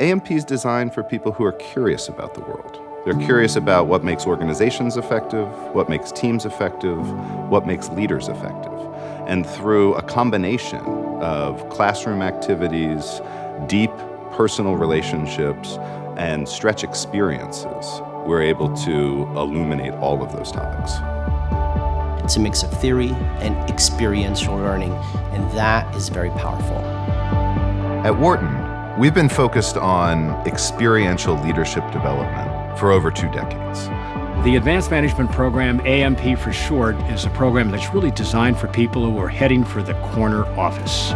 AMP is designed for people who are curious about the world. They're curious about what makes organizations effective, what makes teams effective, what makes leaders effective. And through a combination of classroom activities, deep personal relationships, and stretch experiences, we're able to illuminate all of those topics. It's a mix of theory and experiential learning, and that is very powerful. At Wharton, we've been focused on experiential leadership development for over 2 decades. The Advanced Management Program, AMP for short, is a program that's really designed for people who are heading for the corner office.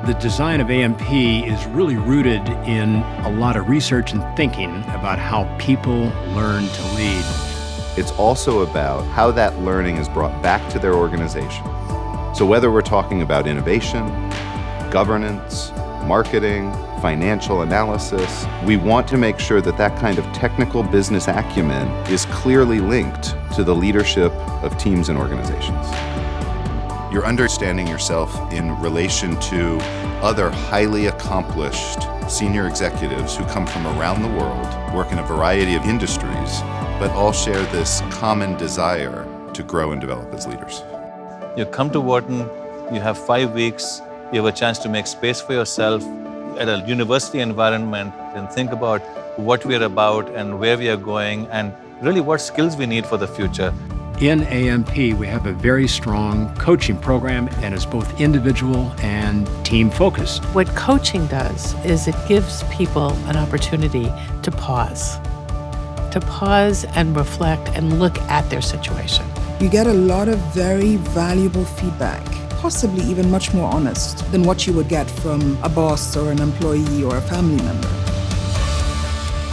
The design of AMP is really rooted in a lot of research and thinking about how people learn to lead. It's also about how that learning is brought back to their organization. So whether we're talking about innovation, governance, marketing, financial analysis, we want to make sure that that kind of technical business acumen is clearly linked to the leadership of teams and organizations. You're understanding yourself in relation to other highly accomplished senior executives who come from around the world, work in a variety of industries, but all share this common desire to grow and develop as leaders. You come to Wharton, you have 5 weeks, you have a chance to make space for yourself at a university environment and think about what we are about and where we are going and really what skills we need for the future. In AMP, we have a very strong coaching program, and it's both individual and team focused. What coaching does is it gives people an opportunity to pause and reflect and look at their situation. You get a lot of very valuable feedback, possibly even much more honest than what you would get from a boss or an employee or a family member.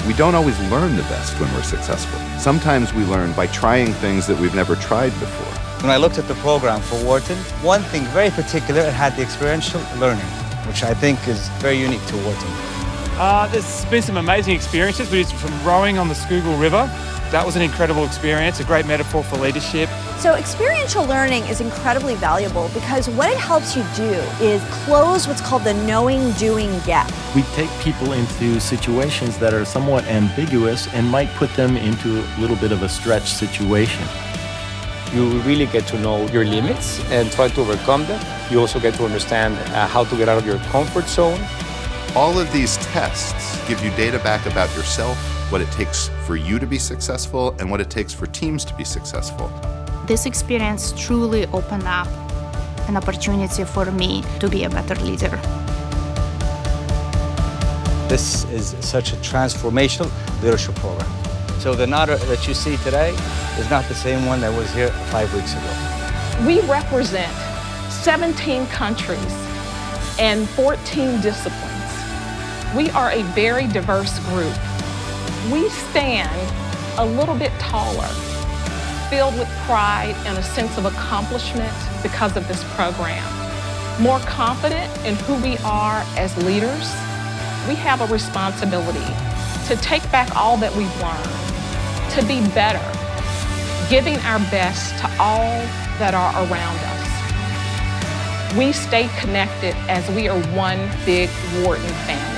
We don't always learn the best when we're successful. Sometimes we learn by trying things that we've never tried before. When I looked at the program for Wharton, one thing very particular, it had the experiential learning, which I think is very unique to Wharton. There's been some amazing experiences. We did from rowing on the Schuylkill River. That was an incredible experience, a great metaphor for leadership. So experiential learning is incredibly valuable because what it helps you do is close what's called the knowing, doing gap. We take people into situations that are somewhat ambiguous and might put them into a little bit of a stretch situation. You really get to know your limits and try to overcome them. You also get to understand how to get out of your comfort zone. All of these tests give you data back about yourself, what it takes for you to be successful, and what it takes for teams to be successful. This experience truly opened up an opportunity for me to be a better leader. This is such a transformational leadership program. So the Nada that you see today is not the same one that was here 5 weeks ago. We represent 17 countries and 14 disciplines. We are a very diverse group. We stand a little bit taller, filled with pride and a sense of accomplishment because of this program. More confident in who we are as leaders, we have a responsibility to take back all that we've learned, to be better, giving our best to all that are around us. We stay connected as we are one big Wharton family.